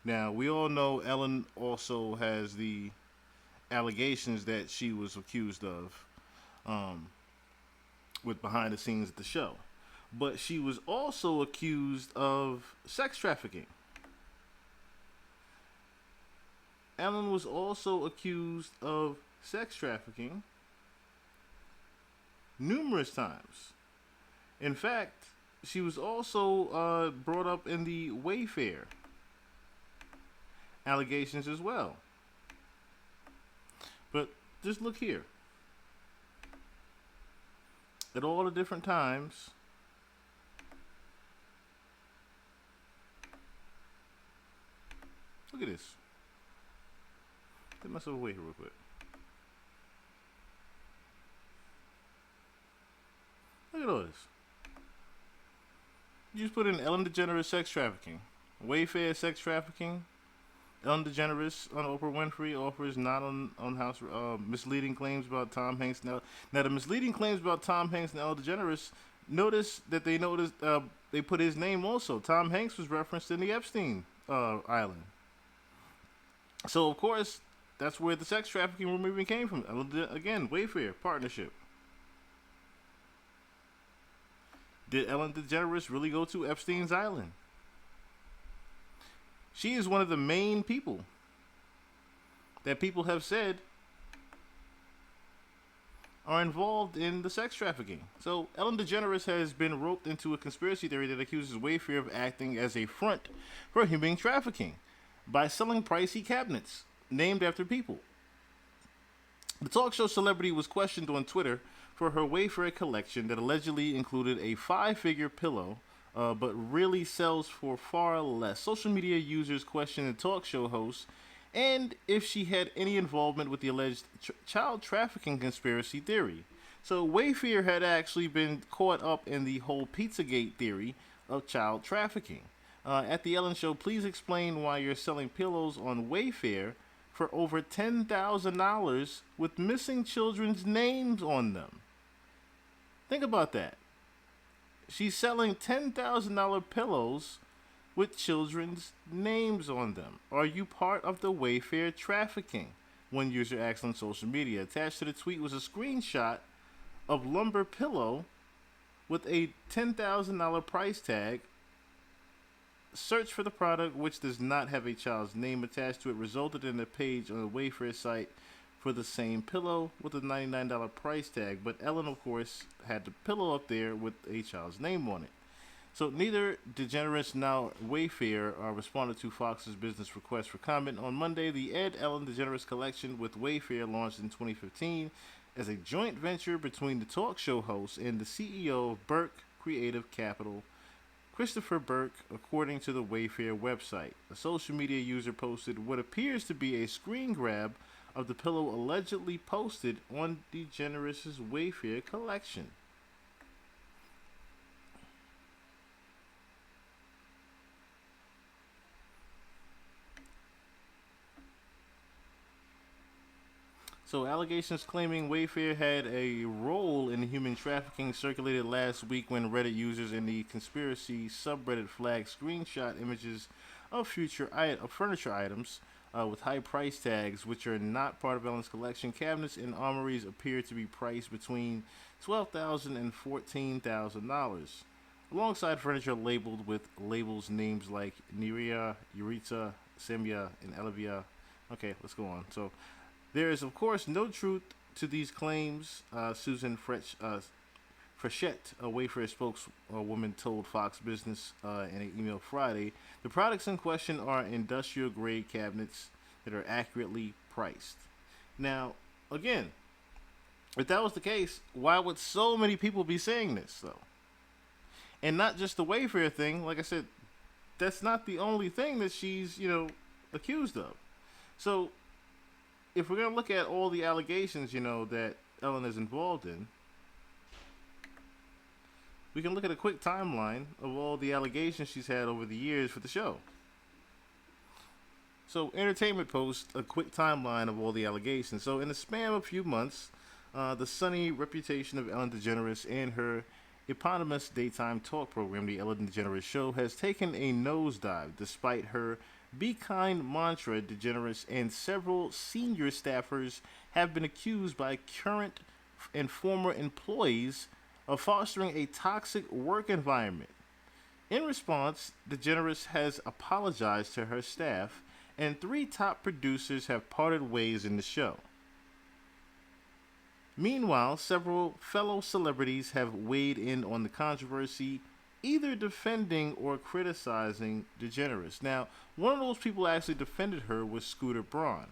Now, we all know Ellen also has the allegations that she was accused of um, with behind the scenes at the show. But she was also accused of sex trafficking. Ellen was also accused of sex trafficking numerous times. In fact, she was also brought up in the Wayfair allegations as well. But just look here at all the different times. Look at this. Get myself away here real quick. Look at all this. You just put in Ellen DeGeneres sex trafficking, Wayfair sex trafficking, Ellen DeGeneres on Oprah Winfrey offers not on house misleading claims about Tom Hanks. Now the misleading claims about Tom Hanks and Ellen DeGeneres. Notice that they put his name also. Tom Hanks was referenced in the Epstein Island. So of course that's where the sex trafficking rumor even came from. Again, Wayfair partnership. Did Ellen DeGeneres really go to Epstein's Island? She is one of the main people that people have said are involved in the sex trafficking. So Ellen DeGeneres has been roped into a conspiracy theory that accuses Wayfair of acting as a front for human trafficking by selling pricey cabinets named after people. The talk show celebrity was questioned on Twitter for her Wayfair collection that allegedly included a five-figure pillow, but really sells for far less. Social media users questioned the talk show host and if she had any involvement with the alleged child trafficking conspiracy theory. So Wayfair had actually been caught up in the whole Pizzagate theory of child trafficking. At the Ellen Show, please explain why you're selling pillows on Wayfair for over $10,000 with missing children's names on them. Think about that. She's selling $10,000 pillows with children's names on them. Are you part of the Wayfair trafficking? One user asked on social media. Attached to the tweet was a screenshot of lumber pillow with a $10,000 price tag. Search for the product, which does not have a child's name attached to it, resulted in a page on the Wayfair site for the same pillow with a $99 price tag. But Ellen, of course, had the pillow up there with a child's name on it. So neither DeGeneres nor Wayfair responded to Fox's business request for comment. On Monday, the Ed Ellen DeGeneres collection with Wayfair launched in 2015 as a joint venture between the talk show host and the CEO of Burke Creative Capital, Christopher Burke, according to the Wayfair website. A social media user posted what appears to be a screen grab of the pillow allegedly posted on DeGeneres' Wayfair collection. So, allegations claiming Wayfair had a role in human trafficking circulated last week when Reddit users in the conspiracy subreddit flagged screenshot images of furniture items with high price tags, which are not part of Ellen's collection. Cabinets and armories appear to be priced between $12,000 and $14,000, alongside furniture labeled with labels names like Niria, Eureka, Semya, and Elevia. Okay, let's go on. So, there is, of course, no truth to these claims, Susan Frechette, a Wayfair spokeswoman, told Fox Business in an email Friday. The products in question are industrial grade cabinets that are accurately priced. Now, again, if that was the case, why would so many people be saying this, though? And not just the Wayfair thing. Like I said, that's not the only thing that she's, accused of. So, if we're going to look at all the allegations, that Ellen is involved in, we can look at a quick timeline of all the allegations she's had over the years for the show. So, Entertainment Post, a quick timeline of all the allegations. So, in the span of a few months, the sunny reputation of Ellen DeGeneres and her eponymous daytime talk program, The Ellen DeGeneres Show, has taken a nosedive despite her Be kind mantra, DeGeneres and several senior staffers have been accused by current and former employees of fostering a toxic work environment. In response, DeGeneres has apologized to her staff, and three top producers have parted ways in the show. Meanwhile, several fellow celebrities have weighed in on the controversy, either defending or criticizing DeGeneres. Now, one of those people actually defended her was Scooter Braun.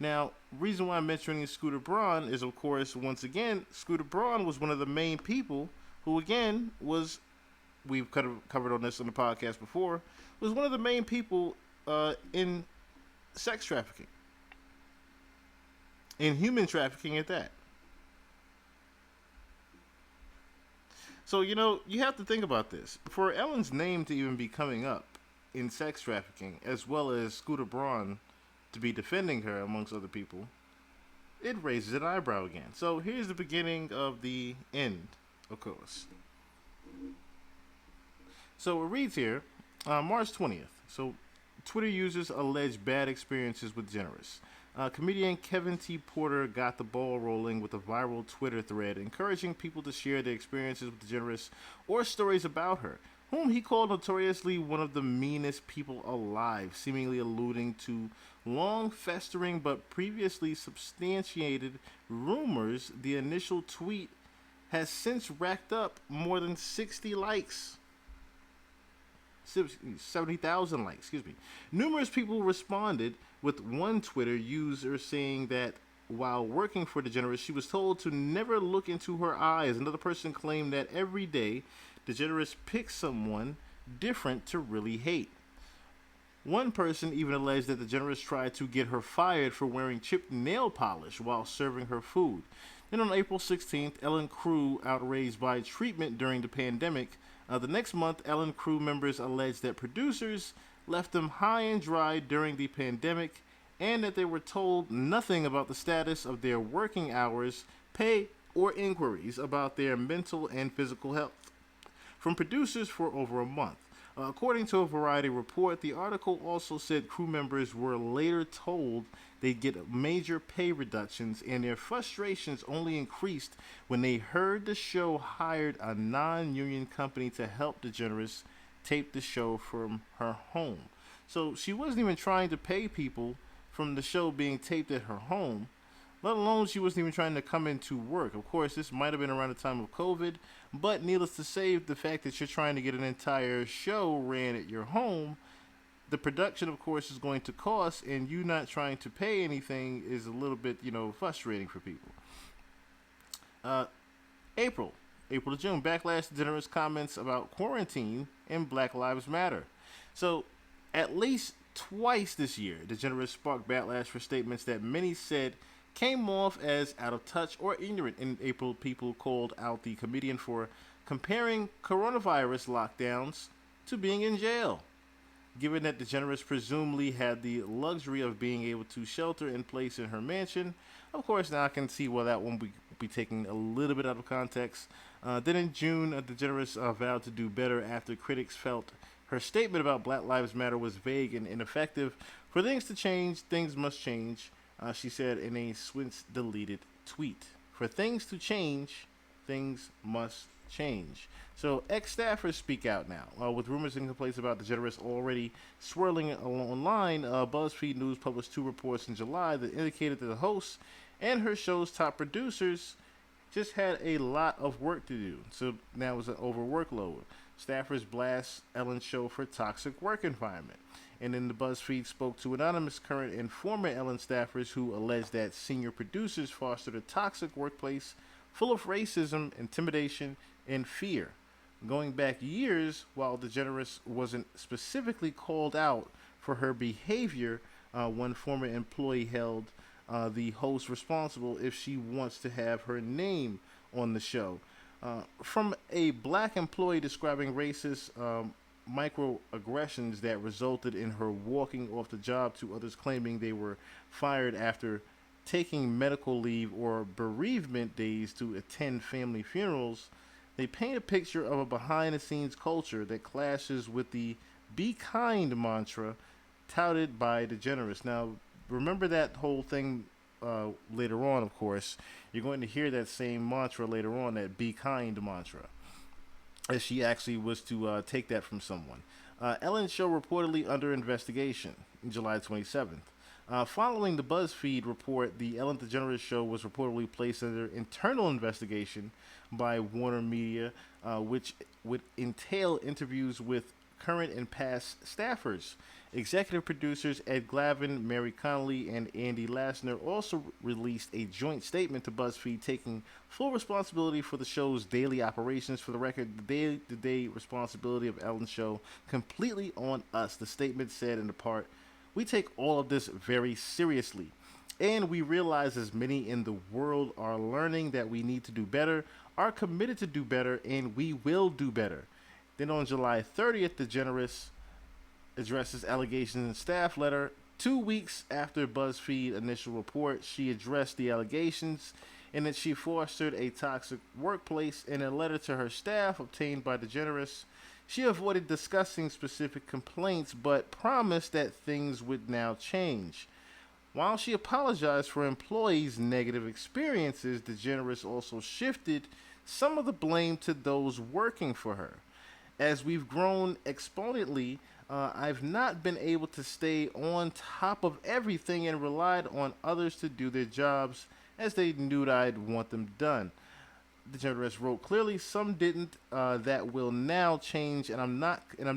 Now, reason why I'm mentioning Scooter Braun is, of course, once again, Scooter Braun was one of the main people who, again, was we've covered on this on the podcast before, was one of the main people in sex trafficking, in human trafficking at that. So, you have to think about this. For Ellen's name to even be coming up in sex trafficking, as well as Scooter Braun to be defending her amongst other people, it raises an eyebrow again. So, here's the beginning of the end, of course. So, it reads here March 20th. So, Twitter users allege bad experiences with Generous. Comedian Kevin T. Porter got the ball rolling with a viral Twitter thread encouraging people to share their experiences with DeGeneres or stories about her, whom he called notoriously one of the meanest people alive, seemingly alluding to long festering but previously substantiated rumors. The initial tweet has since racked up more than 60 likes. 70,000 likes, excuse me. Numerous people responded, with one Twitter user saying that while working for DeGeneres, she was told to never look into her eyes. Another person claimed that every day DeGeneres picks someone different to really hate. One person even alleged that DeGeneres tried to get her fired for wearing chipped nail polish while serving her food. Then on April 16th, Ellen crew outraged by treatment during the pandemic. The next month, Ellen crew members alleged that producers left them high and dry during the pandemic and that they were told nothing about the status of their working hours, pay, or inquiries about their mental and physical health from producers for over a month. According to a Variety report, the article also said crew members were later told they'd get major pay reductions, and their frustrations only increased when they heard the show hired a non-union company to help DeGeneres tape the show from her home. So she wasn't even trying to pay people from the show being taped at her home, let alone she wasn't even trying to come into work. Of course, this might have been around the time of COVID, but needless to say, the fact that you're trying to get an entire show ran at your home, the production, of course, is going to cost, and you not trying to pay anything is a little bit, frustrating for people. Uh, April. April to June. Backlash to generous comments about quarantine and Black Lives Matter. So, at least twice this year, DeGeneres sparked backlash for statements that many said came off as out of touch or ignorant. In April, people called out the comedian for comparing coronavirus lockdowns to being in jail. Given that DeGeneres presumably had the luxury of being able to shelter in place in her mansion, of course, now I can see why that one would be taken a little bit out of context. Then in June, DeGeneres vowed to do better after critics felt her statement about Black Lives Matter was vague and ineffective. For things to change, things must change, she said in a since deleted tweet. For things to change, things must change. So ex-staffers speak out now, with rumors and complaints about DeGeneres already swirling online. BuzzFeed News published two reports in July that indicated that the host and her show's top producers just had a lot of work to do. So now it's an overworkload. Staffers blast Ellen's show for toxic work environment. And then the BuzzFeed spoke to anonymous current and former Ellen staffers who alleged that senior producers fostered a toxic workplace full of racism, intimidation, and fear. Going back years, while DeGeneres wasn't specifically called out for her behavior, one former employee held the host responsible if she wants to have her name on the show. From a black employee describing racist microaggressions that resulted in her walking off the job to others claiming they were fired after taking medical leave or bereavement days to attend family funerals, they paint a picture of a behind-the-scenes culture that clashes with the "be kind" mantra touted by Degeneres. Now, remember that whole thing later on, of course. You're going to hear that same mantra later on, that be kind mantra, as she actually was to take that from someone. Ellen's show reportedly under investigation July 27th. Following the BuzzFeed report, the Ellen DeGeneres show was reportedly placed under internal investigation by Warner Media, which would entail interviews with current and past staffers. Executive producers Ed Glavin, Mary Connolly, and Andy Lassner also released a joint statement to BuzzFeed taking full responsibility for the show's daily operations. For the record, the day-to-day responsibility of Ellen's show completely on us, the statement said in the part. We take all of this very seriously, and we realize as many in the world are learning that we need to do better, are committed to do better, and we will do better. Then on July 30th, DeGeneres addresses allegations in staff letter. 2 weeks after BuzzFeed initial report, she addressed the allegations and that she fostered a toxic workplace. In a letter to her staff obtained by DeGeneres, she avoided discussing specific complaints, but promised that things would now change. While she apologized for employees' negative experiences, DeGeneres also shifted some of the blame to those working for her. As we've grown exponentially, I've not been able to stay on top of everything and relied on others to do their jobs as they knew I'd want them done. DeGeneres wrote clearly, some didn't. That will now change, and I'm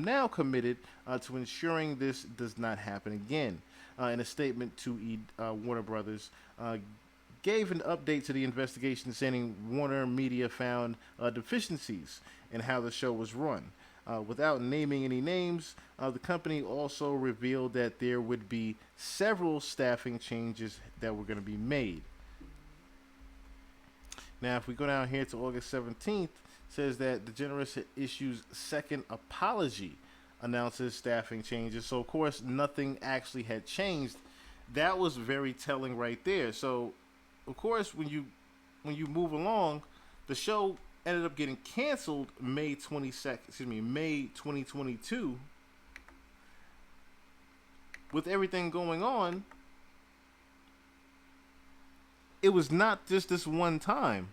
now committed to ensuring this does not happen again. In a statement to Warner Brothers, gave an update to the investigation, saying Warner Media found deficiencies in how the show was run. Without naming any names, the company also revealed that there would be several staffing changes that were going to be made. Now, if we go down here to August 17th, says that DeGeneres issues second apology, announces staffing changes. So, of course, nothing actually had changed. That was very telling right there. So, of course, when you move along, the show ended up getting canceled May 2022. With everything going on, it was not just this one time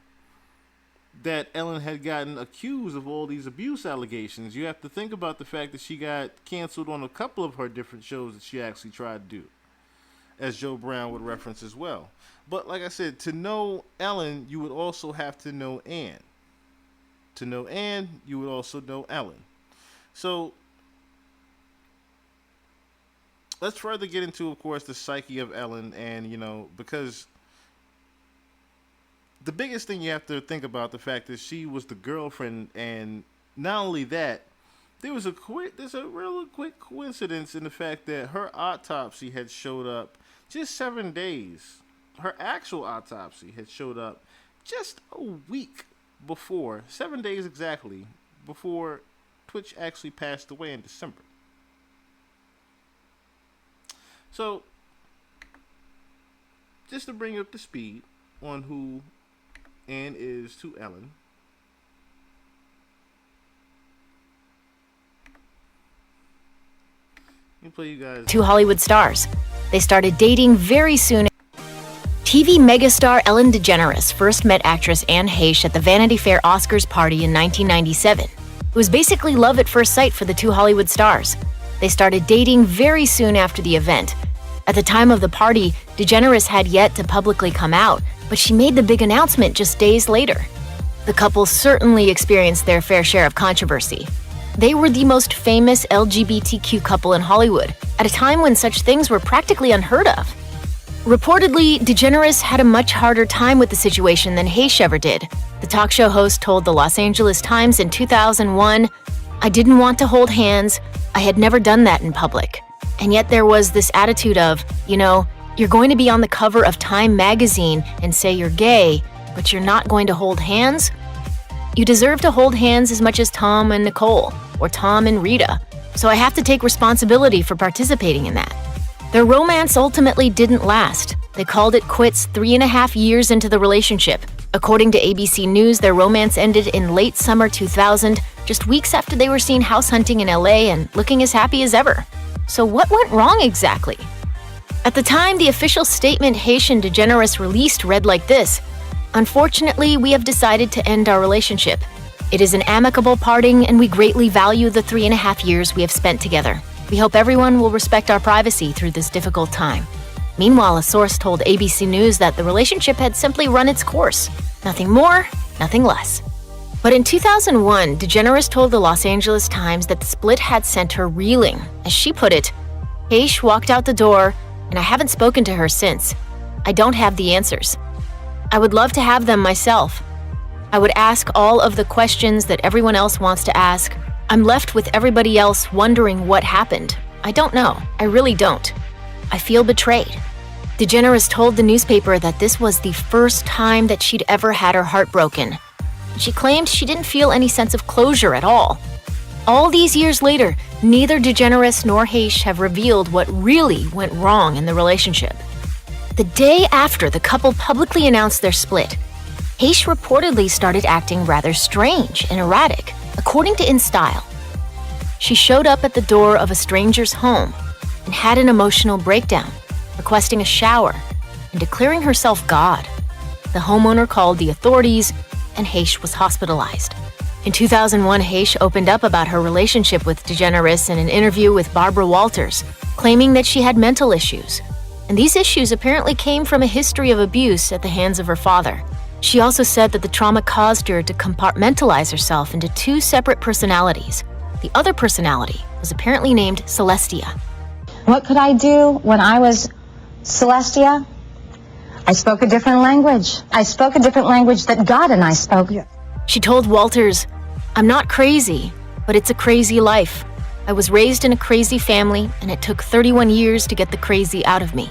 that Ellen had gotten accused of all these abuse allegations. You have to think about the fact that she got canceled on a couple of her different shows that she actually tried to do, as Joe Brown would reference as well. But like I said, to know Ellen, you would also have to know Ann. To know Ann, you would also know Ellen. So let's further get into, of course, the psyche of Ellen, and because the biggest thing you have to think about the fact that she was the girlfriend, and not only that, there's a real quick coincidence in the fact that her autopsy had showed up just 7 days. Her actual autopsy had showed up just a week before, 7 days exactly, before Twitch actually passed away in December. So, just to bring you up to speed on who Ann is to Ellen. Let me play you guys. Two Hollywood stars. They started dating very soon. TV megastar Ellen DeGeneres first met actress Anne Heche at the Vanity Fair Oscars party in 1997. It was basically love at first sight for the two Hollywood stars. They started dating very soon after the event. At the time of the party, DeGeneres had yet to publicly come out, but she made the big announcement just days later. The couple certainly experienced their fair share of controversy. They were the most famous LGBTQ couple in Hollywood, at a time when such things were practically unheard of. Reportedly, DeGeneres had a much harder time with the situation than Heche ever did. The talk show host told the Los Angeles Times in 2001, "I didn't want to hold hands. I had never done that in public. And yet there was this attitude of, you're going to be on the cover of Time magazine and say you're gay, but you're not going to hold hands? You deserve to hold hands as much as Tom and Nicole, or Tom and Rita. So I have to take responsibility for participating in that." Their romance ultimately didn't last. They called it quits 3.5 years into the relationship. According to ABC News, their romance ended in late summer 2000, just weeks after they were seen house hunting in LA and looking as happy as ever. So what went wrong exactly? At the time, the official statement Heche and Degeneres released read like this: "Unfortunately, we have decided to end our relationship. It is an amicable parting, and we greatly value the 3.5 years we have spent together. We hope everyone will respect our privacy through this difficult time." Meanwhile, a source told ABC News that the relationship had simply run its course. Nothing more, nothing less. But in 2001, Degeneres told the Los Angeles Times that the split had sent her reeling. As she put it, "Heche walked out the door, and I haven't spoken to her since. I don't have the answers. I would love to have them myself. I would ask all of the questions that everyone else wants to ask. I'm left with everybody else wondering what happened. I don't know. I really don't. I feel betrayed." Degeneres told the newspaper that this was the first time that she'd ever had her heart broken. She claimed she didn't feel any sense of closure at all. All these years later, neither Degeneres nor Heche have revealed what really went wrong in the relationship. The day after the couple publicly announced their split, Heche reportedly started acting rather strange and erratic, according to InStyle. She showed up at the door of a stranger's home and had an emotional breakdown, requesting a shower and declaring herself God. The homeowner called the authorities, and Heche was hospitalized. In 2001, Heche opened up about her relationship with Degeneres in an interview with Barbara Walters, claiming that she had mental issues. And these issues apparently came from a history of abuse at the hands of her father. She also said that the trauma caused her to compartmentalize herself into 2 separate personalities. The other personality was apparently named Celestia. What could I do when I was Celestia? I spoke a different language. I spoke a different language that God and I spoke. She told Walters, "I'm not crazy, but it's a crazy life. I was raised in a crazy family, and it took 31 years to get the crazy out of me."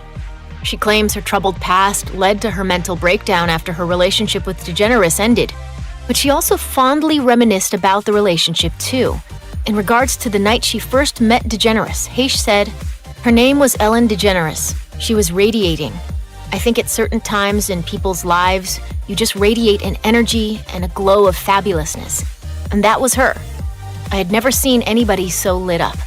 She claims her troubled past led to her mental breakdown after her relationship with Degeneres ended. But she also fondly reminisced about the relationship too. In regards to the night she first met Degeneres, Heche said, "Her name was Ellen Degeneres. She was radiating. I think at certain times in people's lives, you just radiate an energy and a glow of fabulousness. And that was her. I had never seen anybody so lit up."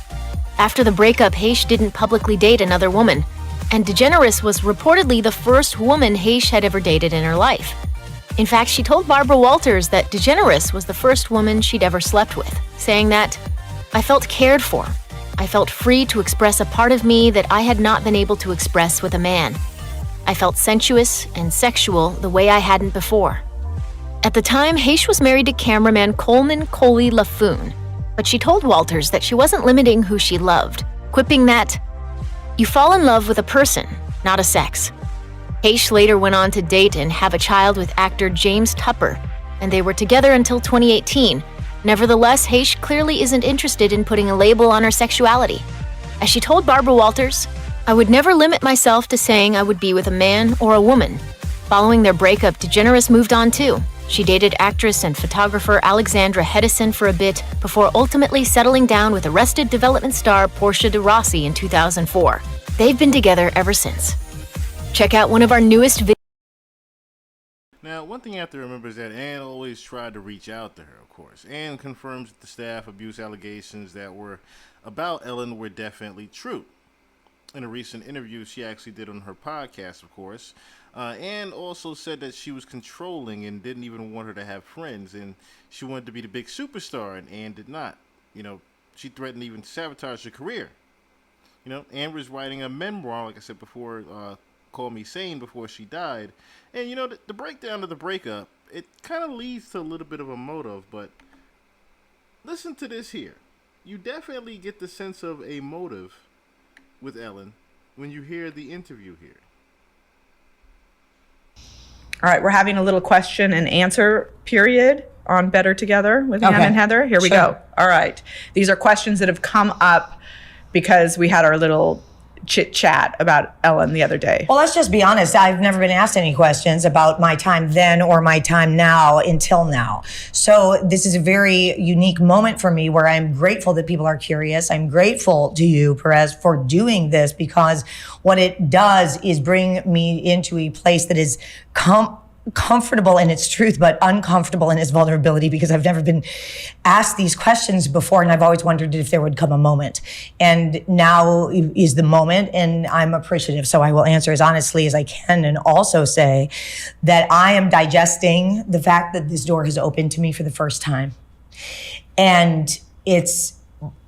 After the breakup, Heche didn't publicly date another woman, and Degeneres was reportedly the first woman Heche had ever dated in her life. In fact, she told Barbara Walters that Degeneres was the first woman she'd ever slept with, saying that, "I felt cared for. I felt free to express a part of me that I had not been able to express with a man. I felt sensuous and sexual the way I hadn't before." At the time, Heche was married to cameraman Coleman Coley LaFoon, but she told Walters that she wasn't limiting who she loved, quipping that, "You fall in love with a person, not a sex." Heche later went on to date and have a child with actor James Tupper, and they were together until 2018. Nevertheless, Heche clearly isn't interested in putting a label on her sexuality. As she told Barbara Walters, "I would never limit myself to saying I would be with a man or a woman." Following their breakup, Degeneres moved on too. She dated actress and photographer Alexandra Hedison for a bit before ultimately settling down with Arrested Development star Portia de Rossi in 2004. They've been together ever since. Check out one of our newest videos. Now, one thing you have to remember is that Anne always tried to reach out to her, of course. Anne confirms that the staff abuse allegations that were about Ellen were definitely true. In a recent interview she actually did on her podcast, of course, Anne also said that she was controlling and didn't even want her to have friends, and she wanted to be the big superstar, and Anne did not. She threatened to even sabotage her career. Anne was writing a memoir, like I said before, Call Me Sane, before she died. And, the breakdown of the breakup, it kind of leads to a little bit of a motive, but listen to this here. You definitely get the sense of a motive with Ellen when you hear the interview here. All right, we're having a little question and answer period on Better Together with Ann and Heather. Here we go. All right. These are questions that have come up because we had our little chit chat about Ellen the other day. Well, let's just be honest. I've never been asked any questions about my time then or my time now until now. So this is a very unique moment for me where I'm grateful that people are curious. I'm grateful to you, Perez, for doing this, because what it does is bring me into a place that is comfortable in its truth, but uncomfortable in its vulnerability, because I've never been asked these questions before, and I've always wondered if there would come a moment. And now is the moment, and I'm appreciative. So I will answer as honestly as I can, and also say that I am digesting the fact that this door has opened to me for the first time. And it's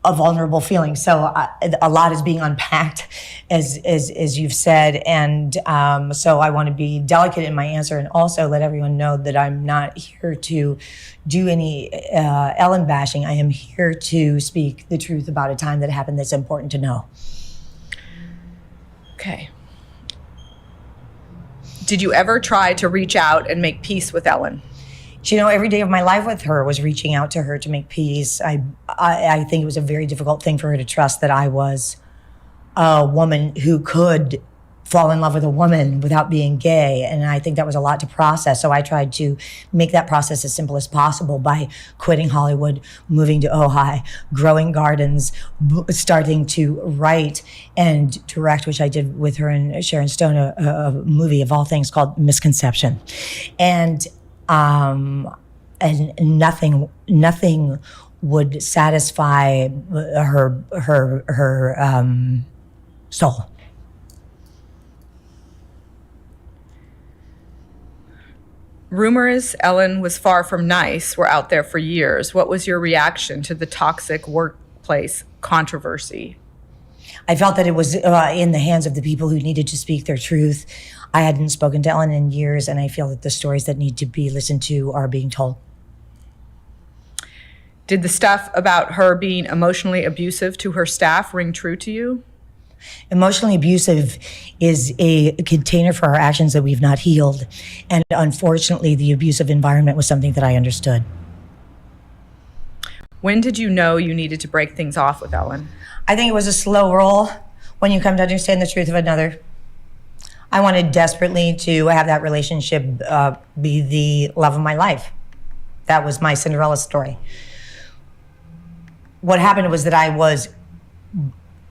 a vulnerable feeling. So a lot is being unpacked, as you've said. And so I want to be delicate in my answer, and also let everyone know that I'm not here to do any Ellen bashing. I am here to speak the truth about a time that happened that's important to know. Okay. Did you ever try to reach out and make peace with Ellen? You know, every day of my life with her was reaching out to her to make peace. I think it was a very difficult thing for her to trust that I was a woman who could fall in love with a woman without being gay. And I think that was a lot to process. So I tried to make that process as simple as possible by quitting Hollywood, moving to Ojai, growing gardens, starting to write and direct, which I did with her and Sharon Stone, a movie of all things called Misconception. And nothing would satisfy her soul. Rumors Ellen was far from nice were out there for years. What was your reaction to the toxic workplace controversy? I felt that it was in the hands of the people who needed to speak their truth. I hadn't spoken to Ellen in years, and I feel that the stories that need to be listened to are being told. Did the stuff about her being emotionally abusive to her staff ring true to you? Emotionally abusive is a container for our actions that we've not healed. And unfortunately, the abusive environment was something that I understood. When did you know you needed to break things off with Ellen? I think it was a slow roll when you come to understand the truth of another. I wanted desperately to have that relationship be the love of my life. That was my Cinderella story. What happened was that I was,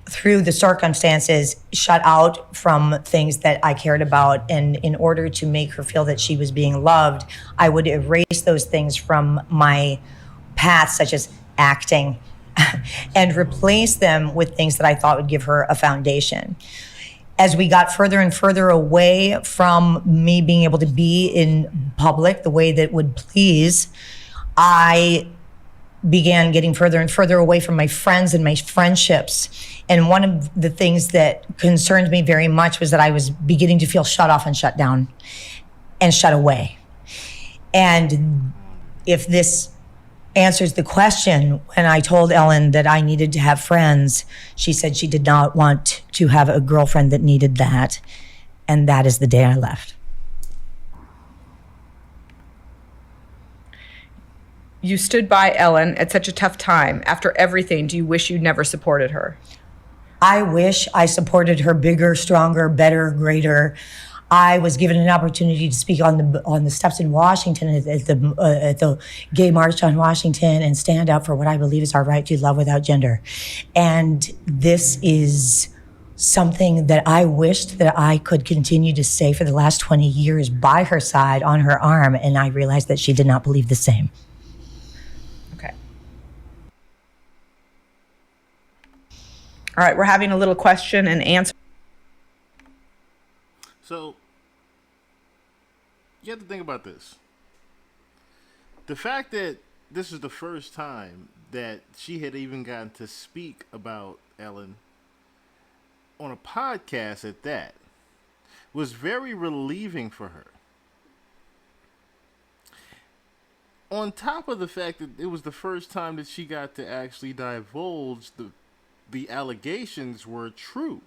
through the circumstances, shut out from things that I cared about. And in order to make her feel that she was being loved, I would erase those things from my path, such as acting, and replace them with things that I thought would give her a foundation. As we got further and further away from me being able to be in public the way that would please, I began getting further and further away from my friends and my friendships. And one of the things that concerned me very much was that I was beginning to feel shut off and shut down and shut away. And if this answers the question, when I told Ellen that I needed to have friends, she said she did not want to have a girlfriend that needed that. And that is the day I left. You stood by Ellen at such a tough time. After everything, do you wish you'd never supported her? I wish I supported her bigger, stronger, better, greater. I was given an opportunity to speak on the steps in Washington at the Gay March on Washington and stand up for what I believe is our right to love without gender. And this is something that I wished that I could continue to say for the last 20 years by her side, on her arm, and I realized that she did not believe the same. Okay. All right, we're having a little question and answer. So, you have to think about this. The fact that this is the first time that she had even gotten to speak about Ellen on a podcast at that was very relieving for her. On top of the fact that it was the first time that she got to actually divulge the allegations were true,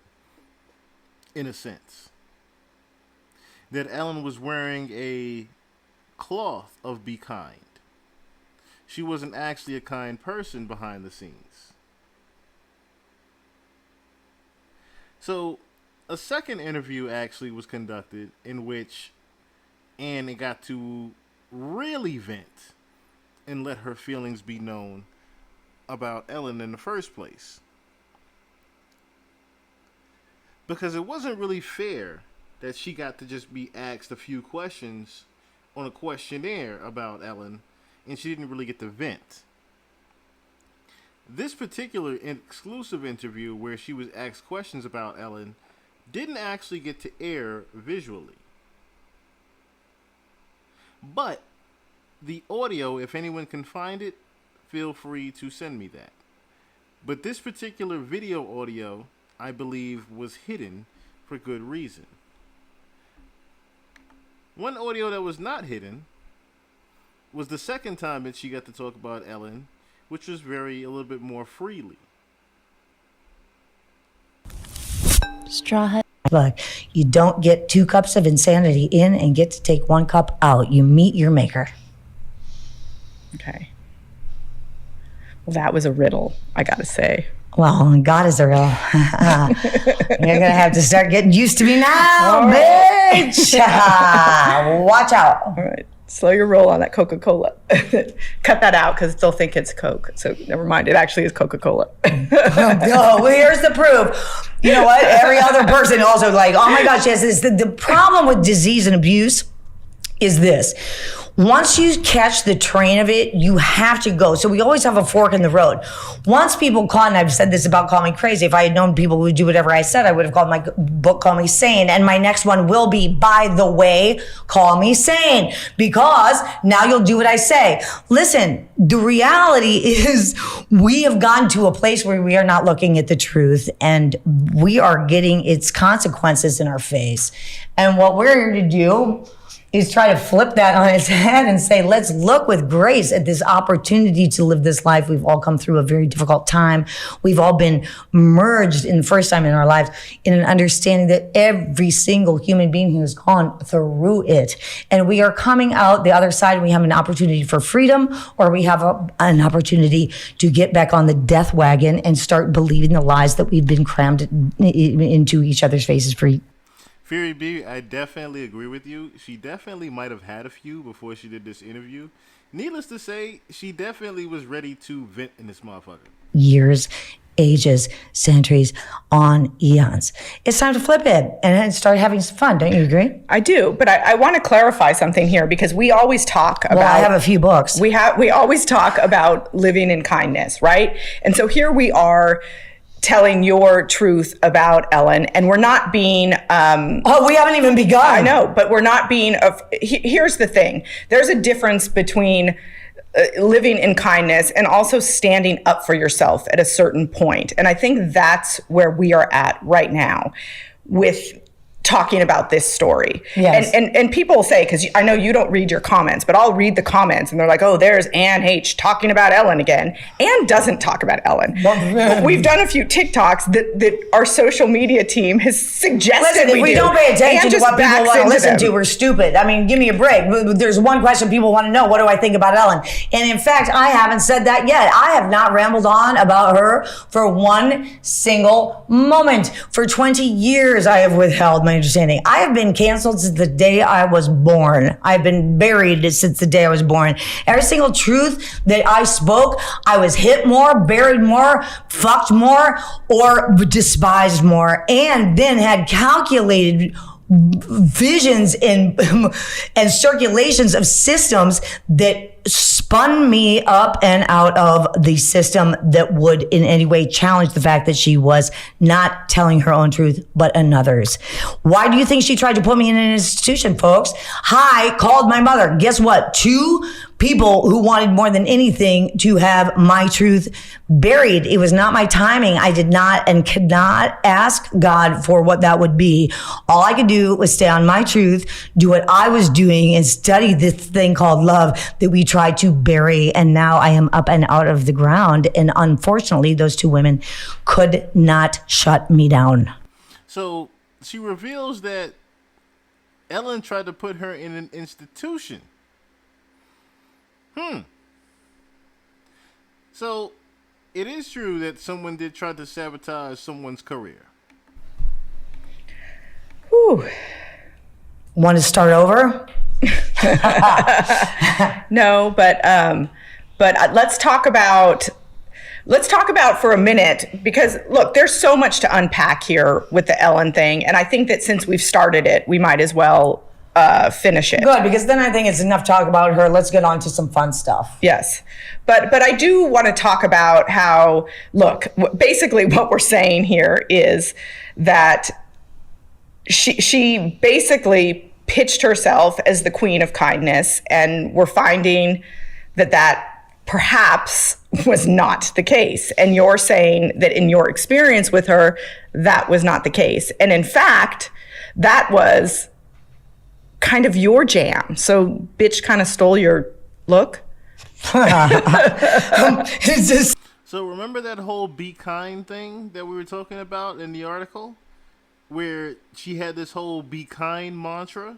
in a sense. That Ellen was wearing a cloth of be kind. She wasn't actually a kind person behind the scenes. So, a second interview actually was conducted in which Anne got to really vent and let her feelings be known about Ellen in the first place. Because it wasn't really fair that she got to just be asked a few questions on a questionnaire about Ellen, and she didn't really get to vent. This particular exclusive interview where she was asked questions about Ellen didn't actually get to air visually. But the audio, if anyone can find it, feel free to send me that. But this particular video audio, I believe, was hidden for good reason. One audio that was not hidden was the second time that she got to talk about Ellen, which was a little bit more freely. Straw Hat. Look, you don't get 2 cups of insanity in and get to take 1 cup out. You meet your maker. Okay. Well, that was a riddle, I gotta say. Well, God is a real. You're going to have to start getting used to me now, bitch. Watch out. All right. Slow your roll on that Coca-Cola. Cut that out because they'll think it's Coke. So never mind. It actually is Coca-Cola. Oh, well, here's the proof. You know what? Every other person also like, oh my gosh, yes. The problem with disease and abuse is this. Once you catch the train of it, you have to go. So we always have a fork in the road. Once people call, and I've said this about Call Me Crazy, if I had known people would do whatever I said, I would have called my book Call Me Sane. And my next one will be, by the way, Call Me Sane. Because now you'll do what I say. Listen, the reality is we have gotten to a place where we are not looking at the truth and we are getting its consequences in our face. And what we're here to do is try to flip that on its head and say, let's look with grace at this opportunity to live this life. We've all come through a very difficult time. We've all been merged in the first time in our lives in an understanding that every single human being who has gone through it. And we are coming out the other side. We have an opportunity for freedom, or we have an opportunity to get back on the death wagon and start believing the lies that we've been crammed into each other's faces for. Fury B, I definitely agree with you. She definitely might have had a few before she did this interview. Needless to say, she definitely was ready to vent in this motherfucker. Years, ages, centuries, on eons. It's time to flip it and start having some fun. Don't you agree? I do, but I want to clarify something here because we always talk about. Well, I have a few books. We always talk about living in kindness, right? And so here we are, telling your truth about Ellen, and we're not being we haven't even begun. I know, but we're not being here's the thing. There's a difference between living in kindness and also standing up for yourself at a certain point. And I think that's where we are at right now with talking about this story. Yes. And people say, because I know you don't read your comments, but I'll read the comments and they're like, oh, there's Ann Heche talking about Ellen again. Ann doesn't talk about Ellen. We've done a few TikToks that our social media team has suggested. Listen, if we don't pay attention to what people want to listen to, we're stupid. I mean, give me a break. There's one question people want to know. What do I think about Ellen? And in fact, I haven't said that yet. I have not rambled on about her for one single moment. For 20 years, I have withheld my understanding. I have been canceled since the day I was born. I've been buried since the day I was born. Every single truth that I spoke, I was hit more, buried more, fucked more, or despised more, and then had calculated visions and circulations of systems that spun me up and out of the system that would in any way challenge the fact that she was not telling her own truth, but another's. Why do you think she tried to put me in an institution, folks? I called my mother. Guess what? 2 people who wanted more than anything to have my truth buried. It was not my timing. I did not and could not ask God for what that would be. All I could do was stay on my truth, do what I was doing, and study this thing called love that we tried to bury. And now I am up and out of the ground. And unfortunately, those 2 women could not shut me down. So she reveals that Ellen tried to put her in an institution. So it is true that someone did try to sabotage someone's career. Whew. Want to start over? No, but let's talk about for a minute, because look, there's so much to unpack here with the Ellen thing, and I think that since we've started it, we might as well finish it. Good, because then I think it's enough talk about her. Let's get on to some fun stuff. Yes. But I do want to talk about how, look, basically what we're saying here is that she basically pitched herself as the queen of kindness, and we're finding that perhaps was not the case. And you're saying that in your experience with her, that was not the case. And in fact, that was kind of your jam. So bitch kind of stole your look. So remember that whole be kind thing that we were talking about in the article? Where she had this whole be kind mantra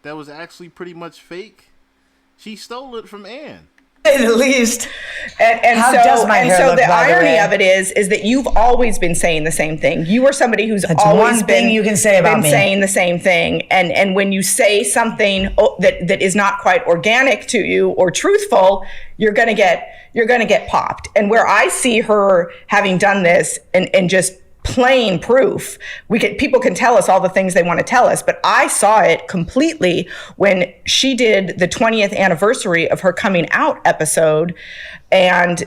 that was actually pretty much fake? She stole it from Anne. At least. And so the irony of it is that you've always been saying the same thing. You are somebody who's always been saying the same thing. And when you say something that is not quite organic to you or truthful, you're gonna get popped. And where I see her having done this and just plain proof, people can tell us all the things they want to tell us, but I saw it completely when she did the 20th anniversary of her coming out episode, and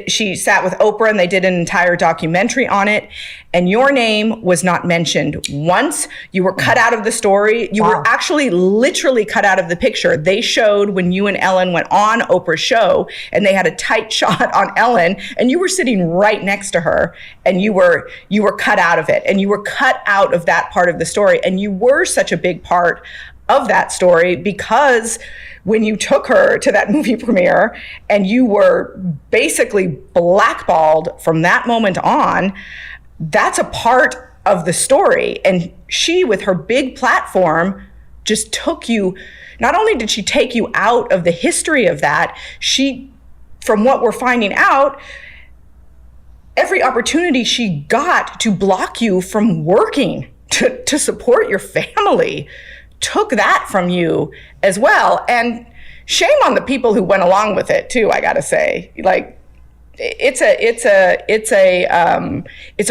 she sat with Oprah and they did an entire documentary on it, and your name was not mentioned once. You were cut out of the story. You were actually literally cut out of the picture. They showed when you and Ellen went on Oprah's show, and they had a tight shot on Ellen, and you were sitting right next to her, and you were cut out of it, and you were cut out of that part of the story, and you were such a big part of that story because when you took her to that movie premiere and you were basically blackballed from that moment on, that's a part of the story. And she, with her big platform, just took you, not only did she take you out of the history of that, she, from what we're finding out, every opportunity she got to block you from working to support your family, took that from you as well. And shame on the people who went along with it too, I gotta say. Like, it's a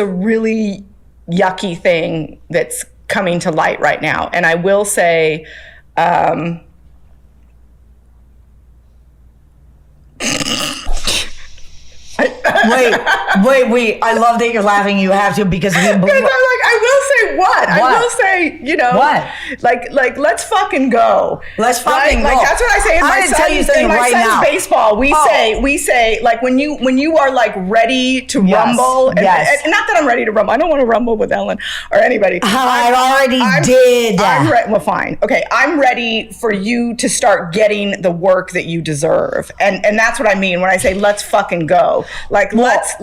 really yucky thing that's coming to light right now. And I will say, Wait. I love that you're laughing. You have to, because I'm like, I will say what? I will say, what? Like, let's fucking go. Let's fucking go. Like, that's what I say in my son's baseball. We say, like, when you are like ready to rumble. And not that I'm ready to rumble. I don't want to rumble with Ellen or anybody. I already did. Well, fine. Okay. I'm ready for you to start getting the work that you deserve. And that's what I mean when I say, let's fucking go. Like, let's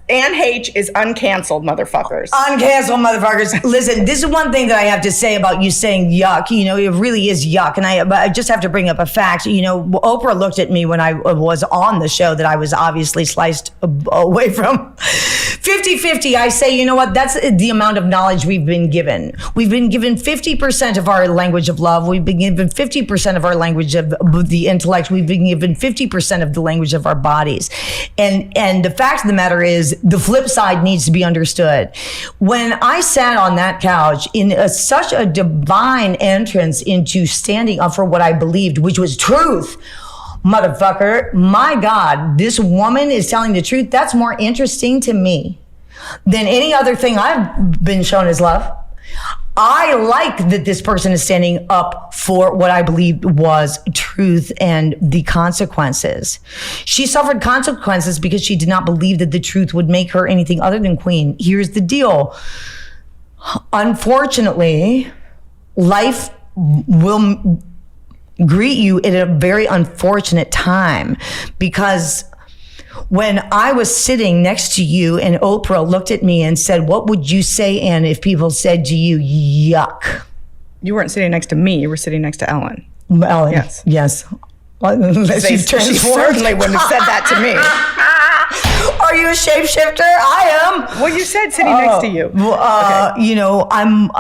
Anne Heche is uncanceled, motherfuckers. Uncanceled, motherfuckers. Listen, this is one thing that I have to say about you saying yuck. It really is yuck. But I just have to bring up a fact. Oprah looked at me when I was on the show that I was obviously sliced away from. 50-50, I say, you know what? That's the amount of knowledge we've been given. We've been given 50% of our language of love. We've been given 50% of our language of the intellect. We've been given 50% of the language of our bodies. And the fact of the matter is, the flip side needs to be understood. When I sat on that couch in such a divine entrance into standing up for what I believed, which was truth, motherfucker, my God, this woman is telling the truth. That's more interesting to me than any other thing I've been shown as love. I like that this person is standing up for what I believed was truth and the consequences. She suffered consequences because she did not believe that the truth would make her anything other than queen. Here's the deal. Unfortunately, life will greet you at a very unfortunate time, because when I was sitting next to you and Oprah looked at me and said, "What would you say, Anne, if people said to you, yuck?" You weren't sitting next to me. You were sitting next to Ellen. Ellen, yes. She certainly wouldn't have said that to me. Are you a shapeshifter? I am. Well, you said sitting next to you. Okay. I'm.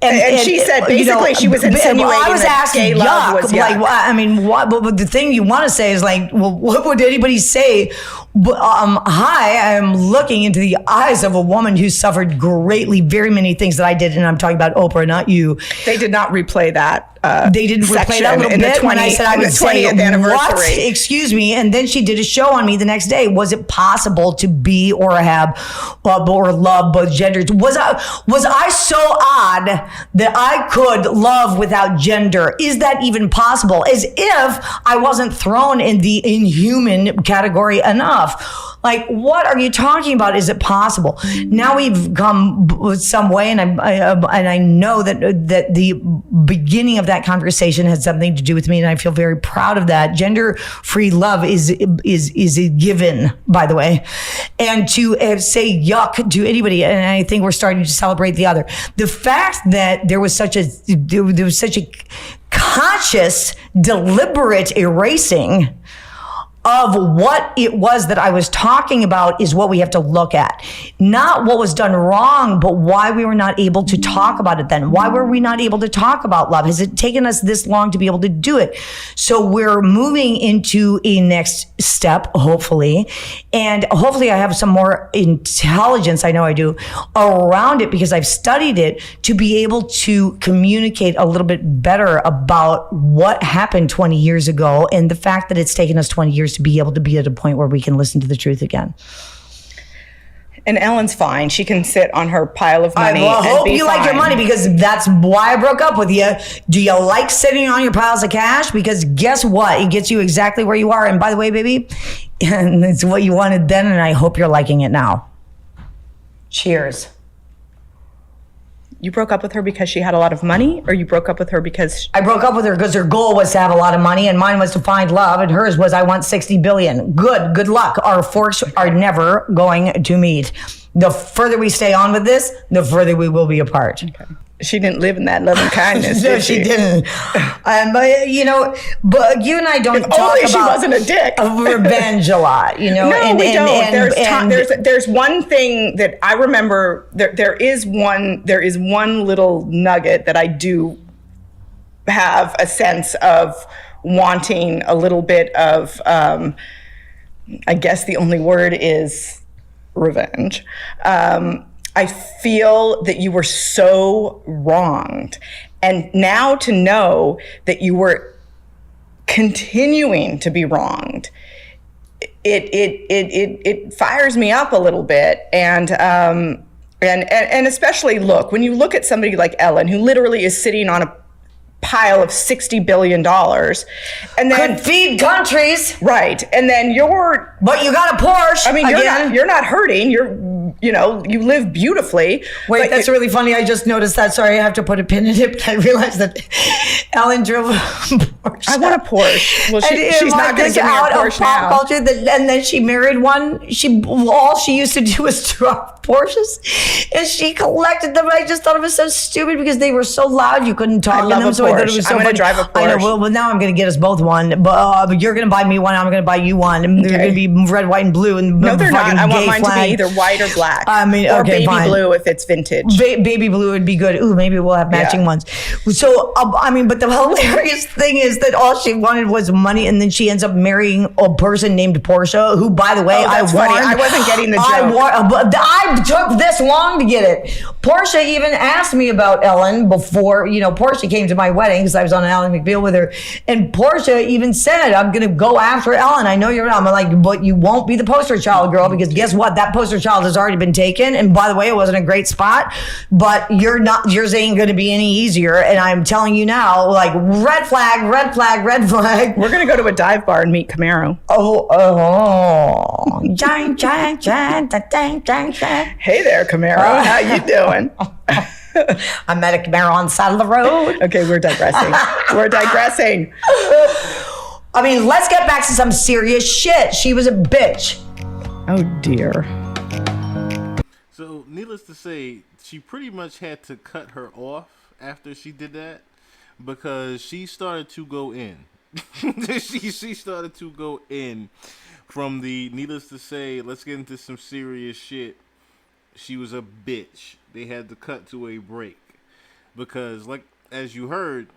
And she said basically she was insinuating I was that asking gay love was yuck. Like, I mean, what? But the thing you want to say is like, well, what would anybody say Hi, I am looking into the eyes of a woman who suffered greatly, very many things that I did, and I'm talking about Oprah, not you. They did not replay that. They didn't replay that little bit when I said I would say, 20th anniversary. What? Excuse me. And then she did a show on me the next day. Was it possible to be or have or love both genders? Was I so odd that I could love without gender? Is that even possible? As if I wasn't thrown in the inhuman category enough. Like, what are you talking about? Is it possible? Now we've come some way, and I know that the beginning of that conversation had something to do with me, and I feel very proud of that. Gender-free love is a given, by the way, and to say yuck to anybody, and I think we're starting to celebrate the other. The fact that there was such a conscious, deliberate erasing of what it was that I was talking about is what we have to look at. Not what was done wrong, but why we were not able to talk about it then. Why were we not able to talk about love? Has it taken us this long to be able to do it? So we're moving into a next step, hopefully. And hopefully I have some more intelligence, I know I do, around it because I've studied it to be able to communicate a little bit better about what happened 20 years ago and the fact that it's taken us 20 years to be able to be at a point where we can listen to the truth again. And Ellen's fine. She can sit on her pile of money. I hope you fine. like your money because that's why I broke up with you. Do you like sitting on your piles of cash? Because guess what? It gets you exactly where you are. And by the way, baby, and it's what you wanted then, and I hope you're liking it now. Cheers. You broke up with her because she had a lot of money, or you broke up with her because... I broke up with her because her goal was to have a lot of money, and mine was to find love, and hers was I want 60 billion. Good luck. Our forks are never going to meet. The further we stay on with this, the further we will be apart. Okay. She didn't live in that loving kindness. No, she didn't. But you and I don't talk only about she wasn't a dick. Revenge a lot, No, we don't. There's one thing that I remember. There is one little nugget that I do have a sense of wanting a little bit of. I guess the only word is revenge. I feel that you were so wronged. And now to know that you were continuing to be wronged, it fires me up a little bit. And especially, look, when you look at somebody like Ellen, who literally is sitting on a pile of $60 billion and then could feed countries. Right. And then but you got a Porsche. I mean, you're not hurting. You live beautifully. Wait, that's really funny. I just noticed that. Sorry, I have to put a pin in it, but I realized that Ellen drove a Porsche. I want a Porsche. Well, she's not going to give me a Porsche now. Culture and then she married one. All she used to do was drive Porsches, and she collected them. I just thought it was so stupid because they were so loud you couldn't talk in them. So I thought it was so I'm going to drive a Porsche. I know. Well, now I'm going to get us both one. But you're going to buy me one. I'm going to buy you one. And they're going to be red, white, and blue. And no, they're not. I want mine flag. to be either white or black. I mean, or okay, baby fine. blue if it's vintage. Baby blue would be good. Ooh, maybe we'll have matching ones. So, but the hilarious thing is that all she wanted was money, and then she ends up marrying a person named Portia, who, by the way, I wasn't getting the joke. I took this long to get it. Portia even asked me about Ellen before, Portia came to my wedding because I was on Ellen McBeal with her, and Portia even said, I'm going to go after Ellen. I know you're not. I'm like, but you won't be the poster child, girl, because guess what? That poster child has already been taken. And by the way, it wasn't a great spot, but yours ain't going to be any easier. And I'm telling you now, like, red flag, red flag, red flag. We're going to go to a dive bar and meet Camaro. Jang, jang, jang, jang, jang, jang. Hey there, Camaro. How you doing? I met a Camaro on the side of the road. Okay, we're digressing. I mean, let's get back to some serious shit. She was a bitch. Oh, dear. So, needless to say, she pretty much had to cut her off after she did that because she started to go in. she started to go in from the, needless to say, let's get into some serious shit. She was a bitch. They had to cut to a break because, like, as you heard,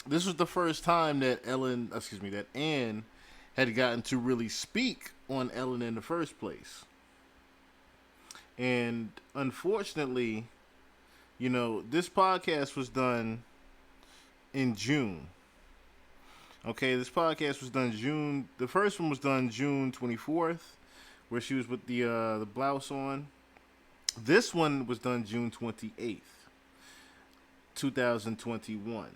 this was the first time that Anne had gotten to really speak on Ellen in the first place. And unfortunately, this podcast was done in June. Okay, this podcast was done June. The first one was done June 24th, where she was with the blouse on. This one was done June 28th, 2021.